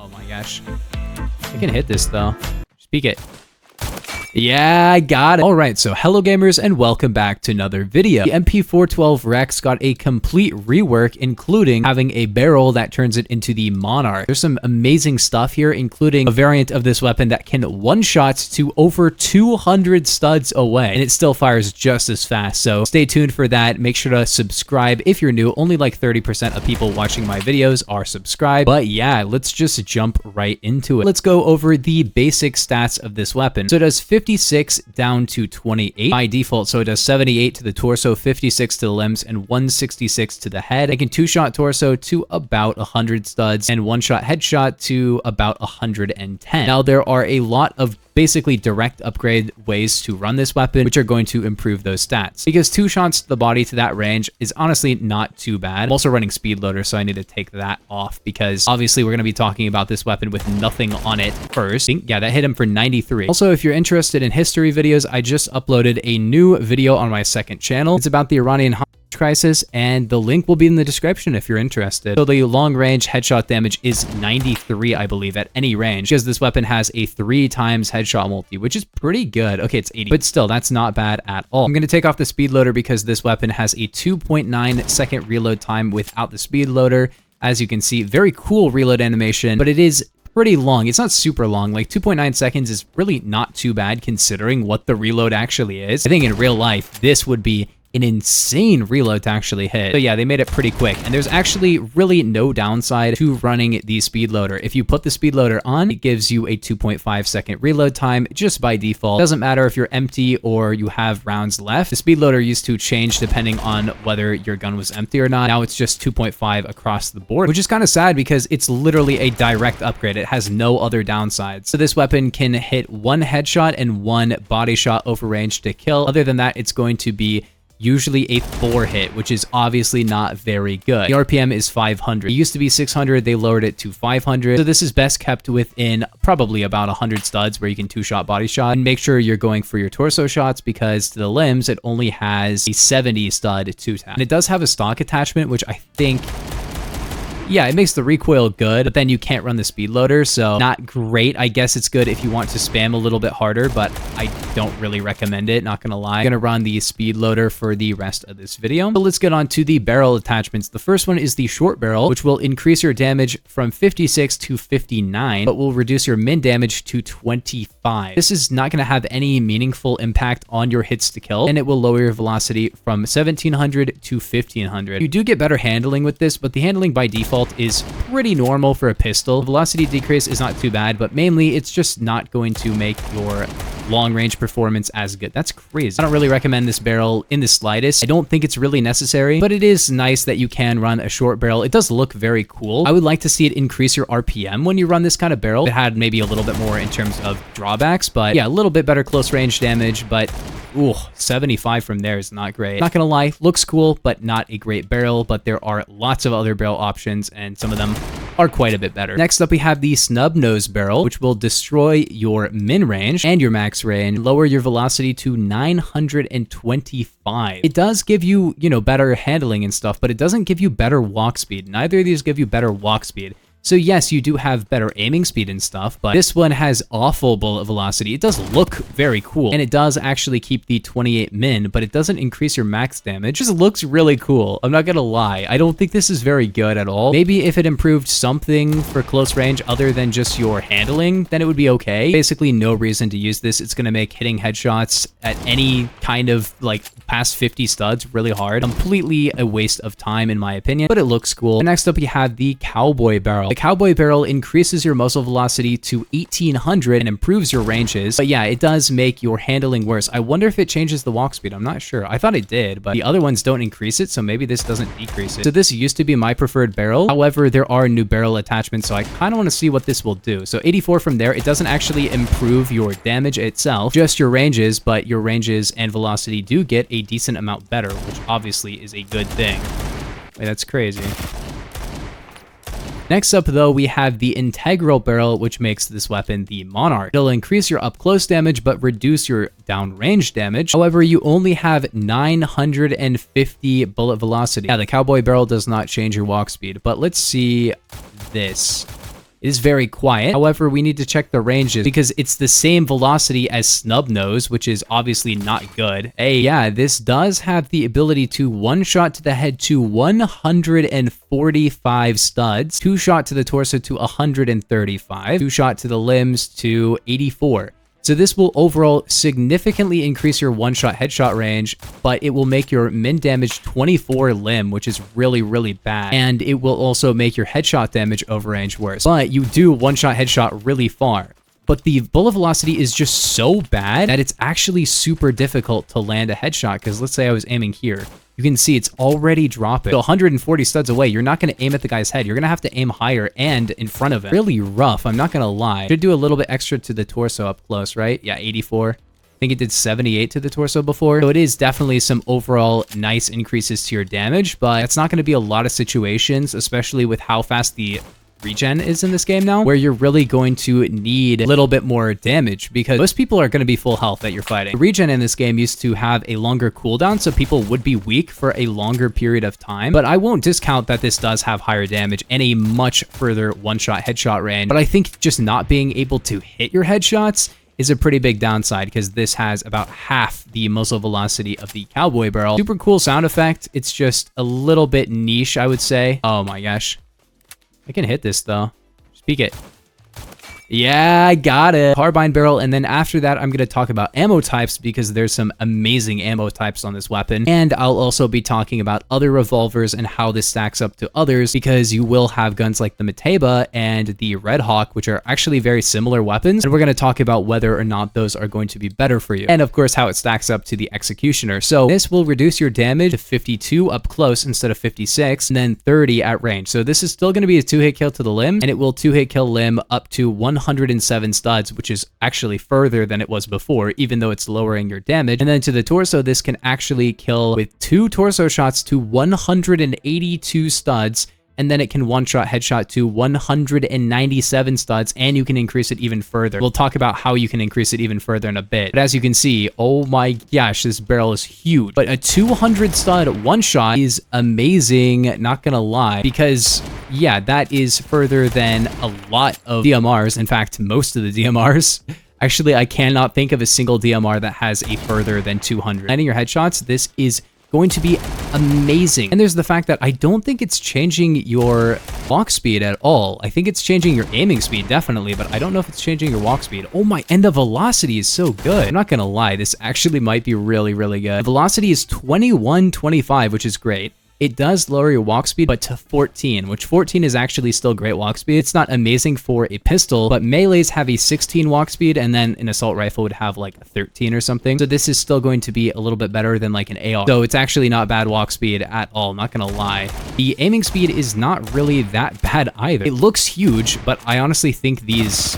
Oh my gosh. I can hit this though. Speak it. Yeah, I got it. All right, so hello gamers and welcome back to another video. The MP412 Rex got a complete rework, including having a barrel that turns it into the Monarch. There's some amazing stuff here, including a variant of this weapon that can one-shot to over 200 studs away, and it still fires just as fast. So stay tuned for that. Make sure to subscribe if you're new. Only like 30% of people watching my videos are subscribed. But yeah, let's just jump right into it. Let's go over the basic stats of this weapon. So it does 56 down to 28 by default, so it does 78 to the torso, 56 to the limbs, and 166 to the head. I can two-shot torso to about 100 studs, and one-shot headshot to about 110. Now, there are a lot of basically direct upgrade ways to run this weapon, which are going to improve those stats. Because two shots to the body to that range is honestly not too bad. I'm also running speed loader, so I need to take that off because obviously we're going to be talking about this weapon with nothing on it first. Yeah, that hit him for 93. Also, if you're interested in history videos, I just uploaded a new video on my second channel. It's about the Iranian crisis, and the link will be in the description if you're interested. So the long range headshot damage is 93, I believe, at any range, because this weapon has a 3 times headshot multi, which is pretty good. Okay, it's 80, but still, that's not bad at all. I'm going to take off the speed loader because this weapon has a 2.9 second reload time without the speed loader. As you can see, very cool reload animation, but it is pretty long. It's not super long. Like 2.9 seconds is really not too bad considering what the reload actually is. I think in real life, this would be an insane reload to actually hit. So yeah, they made it pretty quick, and there's actually really no downside to running the speed loader. If you put the speed loader on, it gives you a 2.5 second reload time just by default. Doesn't matter if you're empty or you have rounds left. The speed loader used to change depending on whether your gun was empty or not. Now it's just 2.5 across the board, which is kind of sad because it's literally a direct upgrade. It has no other downsides. So this weapon can hit 1 headshot and 1 body shot over range to kill. Other than that, it's going to be usually a 4 hit, which is obviously not very good. The RPM is 500. It used to be 600. They lowered it to 500. So this is best kept within probably about 100 studs where you can 2-shot body shot. And make sure you're going for your torso shots because to the limbs, it only has a 70 stud 2-tap. And it does have a stock attachment, which I think, yeah, it makes the recoil good, but then you can't run the speed loader, so not great. I guess it's good if you want to spam a little bit harder, but I don't really recommend it, not gonna lie. I'm gonna run the speed loader for the rest of this video. So let's get on to the barrel attachments. The first one is the short barrel, which will increase your damage from 56 to 59, but will reduce your min damage to 25. This is not gonna have any meaningful impact on your hits to kill, and it will lower your velocity from 1700 to 1500. You do get better handling with this, but the handling by default is pretty normal for a pistol. Velocity decrease is not too bad, but mainly it's just not going to make your long range performance as good. That's crazy. I don't really recommend this barrel in the slightest. I don't think it's really necessary, but it is nice that you can run a short barrel. It does look very cool. I would like to see it increase your RPM when you run this kind of barrel. It had maybe a little bit more in terms of drawbacks, but yeah, a little bit better close range damage, but ooh, 75 from there is not great. Not gonna lie, looks cool, but not a great barrel, but there are lots of other barrel options, and some of them are quite a bit better. Next up, we have the snub nose barrel, which will destroy your min range and your max range, lower your velocity to 925. It does give you, better handling and stuff, but it doesn't give you better walk speed. Neither of these give you better walk speed. So yes, you do have better aiming speed and stuff, but this one has awful bullet velocity. It does look very cool, and it does actually keep the 28 min, but it doesn't increase your max damage. It just looks really cool. I'm not gonna lie. I don't think this is very good at all. Maybe if it improved something for close range other than just your handling, then it would be okay. Basically, no reason to use this. It's gonna make hitting headshots at any kind of past 50 studs really hard. Completely a waste of time in my opinion, but it looks cool. And next up, you have the cowboy barrel. The cowboy barrel increases your muzzle velocity to 1800 and improves your ranges, but yeah, it does make your handling worse. I wonder if it changes the walk speed. I'm not sure. I thought it did, but the other ones don't increase it, so maybe this doesn't decrease it. So this used to be my preferred barrel. However, there are new barrel attachments, so I kind of want to see what this will do. So 84 from there. It doesn't actually improve your damage itself, just your ranges, but your ranges and velocity do get a decent amount better, which obviously is a good thing. Wait, that's crazy. Next up, though, we have the integral barrel, which makes this weapon the Monarch. It'll increase your up-close damage, but reduce your downrange damage. However, you only have 950 bullet velocity. Yeah, the cowboy barrel does not change your walk speed, but let's see this. It is very quiet. However, we need to check the ranges because it's the same velocity as Snub Nose, which is obviously not good. Hey, yeah, this does have the ability to one shot to the head to 145 studs, two shot to the torso to 135, two shot to the limbs to 84. So this will overall significantly increase your one-shot headshot range, but it will make your min damage 24 limb, which is really, really bad. And it will also make your headshot damage over range worse. But you do one-shot headshot really far. But the bullet velocity is just so bad that it's actually super difficult to land a headshot, because let's say I was aiming here. You can see it's already dropping. So 140 studs away, you're not going to aim at the guy's head. You're going to have to aim higher and in front of him. Really rough, I'm not going to lie. Should do a little bit extra to the torso up close, right? Yeah, 84. I think it did 78 to the torso before. So it is definitely some overall nice increases to your damage, but it's not going to be a lot of situations, especially with how fast the regen is in this game now, where you're really going to need a little bit more damage because most people are going to be full health that you're fighting. The regen in this game used to have a longer cooldown, so people would be weak for a longer period of time, but I won't discount that this does have higher damage and a much further one-shot headshot range. But I think just not being able to hit your headshots is a pretty big downside because this has about half the muzzle velocity of the cowboy barrel. Super cool sound effect. It's just a little bit niche, I would say. Oh my gosh. I can hit this though. Just peek it. Yeah, I got it. Carbine barrel, and then after that, I'm going to talk about ammo types because there's some amazing ammo types on this weapon. And I'll also be talking about other revolvers and how this stacks up to others because you will have guns like the Mateba and the Red Hawk, which are actually very similar weapons. And we're going to talk about whether or not those are going to be better for you. And of course, how it stacks up to the Executioner. So this will reduce your damage to 52 up close instead of 56, and then 30 at range. So this is still going to be a 2-hit kill to the limb, and it will 2-hit kill limb up to 107 studs, which is actually further than it was before, even though it's lowering your damage. And then to the torso, this can actually kill with 2 torso shots to 182 studs, and then it can one-shot headshot to 197 studs, and you can increase it even further. We'll talk about how you can increase it even further in a bit. But as you can see, oh my gosh, this barrel is huge. But a 200 stud one-shot is amazing, not gonna lie, because yeah, that is further than a lot of DMRs. In fact, most of the DMRs. Actually, I cannot think of a single DMR that has a further than 200. Landing your headshots, this is going to be amazing. And there's the fact that I don't think it's changing your walk speed at all. I think it's changing your aiming speed, definitely, but I don't know if it's changing your walk speed. Oh my, and the velocity is so good. I'm not gonna lie, this actually might be really, really good. The velocity is 2125, which is great. It does lower your walk speed, but to 14, which 14 is actually still great walk speed. It's not amazing for a pistol, but melees have a 16 walk speed, and then an assault rifle would have like a 13 or something. So this is still going to be a little bit better than like an AR. So it's actually not bad walk speed at all, not gonna lie. The aiming speed is not really that bad either. It looks huge, but I honestly think these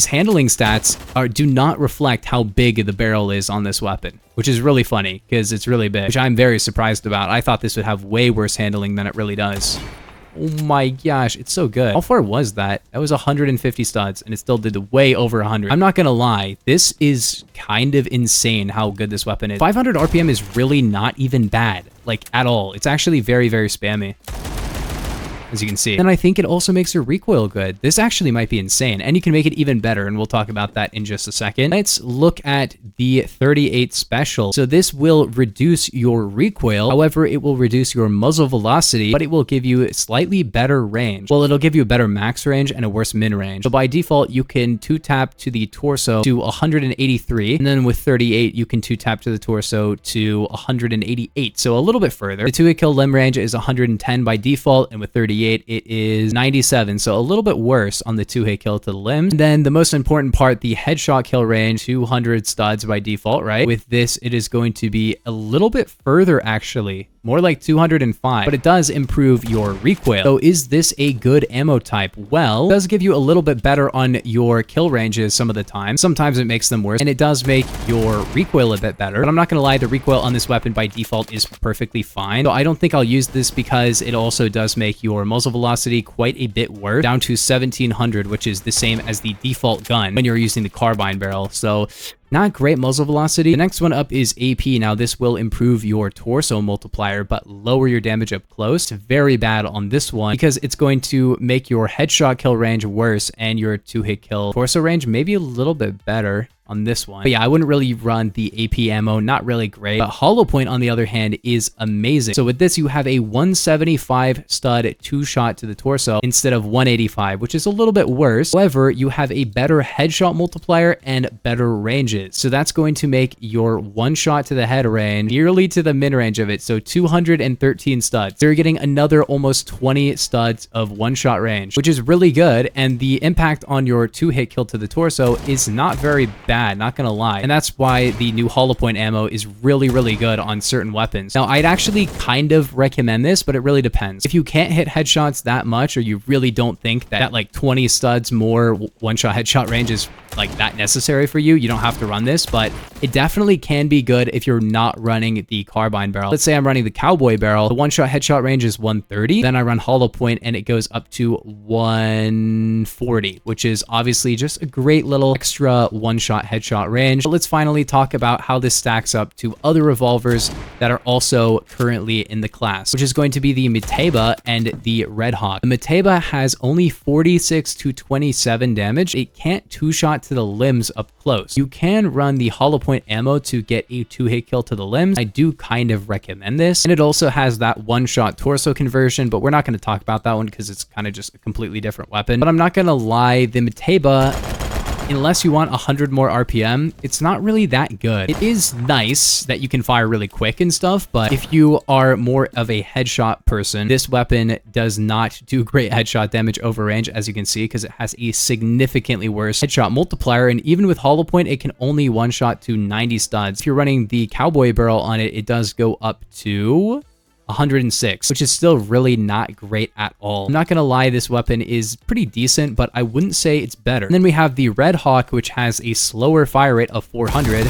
handling stats do not reflect how big the barrel is on this weapon, which is really funny because it's really big, which I'm very surprised about. I thought this would have way worse handling than it really does. Oh my gosh, it's so good. How far was that? That was 150 studs, and it still did way over 100. I'm not gonna lie, this is kind of insane how good this weapon is. 500 RPM is really not even bad, like at all. It's actually very, very spammy, as you can see. And I think it also makes your recoil good. This actually might be insane, and you can make it even better, and we'll talk about that in just a second. Let's look at the 38 special. So this will reduce your recoil. However, it will reduce your muzzle velocity, but it will give you slightly better range. Well, it'll give you a better max range and a worse min range. So by default, you can 2-tap to the torso to 183, and then with 38, you can 2-tap to the torso to 188. So a little bit further. The 2-hit kill limb range is 110 by default, and with 38, it is 97, so a little bit worse on the 2-hit kill to the limbs. And then the most important part, the headshot kill range, 200 studs by default, right? With this, it is going to be a little bit further, actually. More like 205, but it does improve your recoil. So is this a good ammo type? Well, it does give you a little bit better on your kill ranges some of the time. Sometimes it makes them worse, and it does make your recoil a bit better. But I'm not gonna lie, the recoil on this weapon by default is perfectly fine. So I don't think I'll use this because it also does make your muzzle velocity quite a bit worse, down to 1700, which is the same as the default gun when you're using the carbine barrel. So Not great muzzle velocity. The next one up is AP. Now this will improve your torso multiplier, but lower your damage up close. Very bad on this one because it's going to make your headshot kill range worse and your 2-hit kill torso range maybe a little bit better on this one. But yeah, I wouldn't really run the AP ammo, not really great. But Hollow Point, on the other hand, is amazing. So with this, you have a 175 stud 2-shot to the torso instead of 185, which is a little bit worse. However, you have a better headshot multiplier and better ranges. So that's going to make your 1-shot to the head range nearly to the min range of it. So 213 studs. So you're getting another almost 20 studs of 1-shot range, which is really good. And the impact on your 2-hit kill to the torso is not very bad. Not gonna lie. And that's why the new Hollow Point ammo is really, really good on certain weapons. Now, I'd actually kind of recommend this, but it really depends. If you can't hit headshots that much, or you really don't think that like 20 studs more 1-shot headshot range is like that necessary for you, you don't have to run this, but it definitely can be good if you're not running the carbine barrel. Let's say I'm running the cowboy barrel. The 1-shot headshot range is 130. Then I run Hollow Point and it goes up to 140, which is obviously just a great little extra 1-shot headshot range. But let's finally talk about how this stacks up to other revolvers that are also currently in the class, which is going to be the Miteba and the Red Hawk. The Miteba has only 46 to 27 damage. It can't 2-shot to the limbs up close. You can run the Hollow Point ammo to get a 2-hit kill to the limbs. I do kind of recommend this. And it also has that 1-shot torso conversion, but we're not going to talk about that one because it's kind of just a completely different weapon. But I'm not going to lie, the Miteba, unless you want 100 more RPM, it's not really that good. It is nice that you can fire really quick and stuff, but if you are more of a headshot person, this weapon does not do great headshot damage over range, as you can see, because it has a significantly worse headshot multiplier, and even with Hollow Point, it can only 1-shot to 90 studs. If you're running the cowboy barrel on it, it does go up to 106, which is still really not great at all. I'm not gonna lie, this weapon is pretty decent, but I wouldn't say it's better. And then we have the Red Hawk, which has a slower fire rate of 400,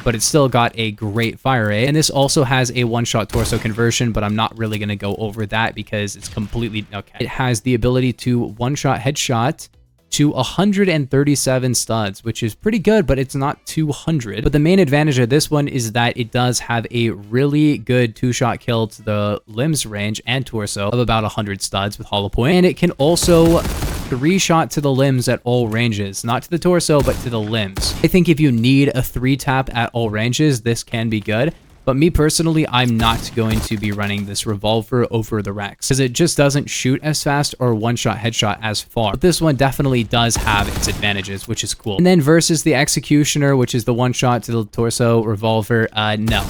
but it's still got a great fire rate. And this also has a 1-shot torso conversion, but I'm not really gonna go over that because it's completely okay. It has the ability to 1-shot headshot to 137 studs, which is pretty good, but it's not 200. But the main advantage of this one is that it does have a really good 2-shot kill to the limbs range and torso of about 100 studs with Hollow Point. And it can also 3-shot to the limbs at all ranges, not to the torso, but to the limbs. I think if you need a 3-tap at all ranges, this can be good. But me personally, I'm not going to be running this revolver over the Rex because it just doesn't shoot as fast or 1-shot headshot as far. But this one definitely does have its advantages, which is cool. And then versus the Executioner, which is the 1-shot to the torso revolver, no.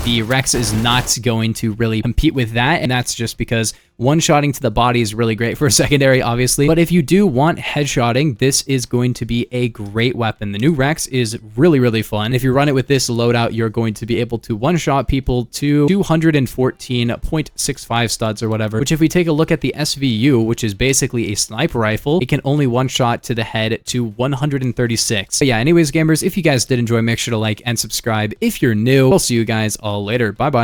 The Rex is not going to really compete with that, and that's just because 1-shotting to the body is really great for a secondary, obviously. But if you do want headshotting, this is going to be a great weapon. The new Rex is really, really fun. If you run it with this loadout, you're going to be able to 1-shot people to 214.65 studs or whatever, which if we take a look at the SVU, which is basically a sniper rifle, it can only 1-shot to the head to 136. But yeah, anyways, gamers, if you guys did enjoy, make sure to like and subscribe if you're new. I'll see you guys all later. Bye-bye.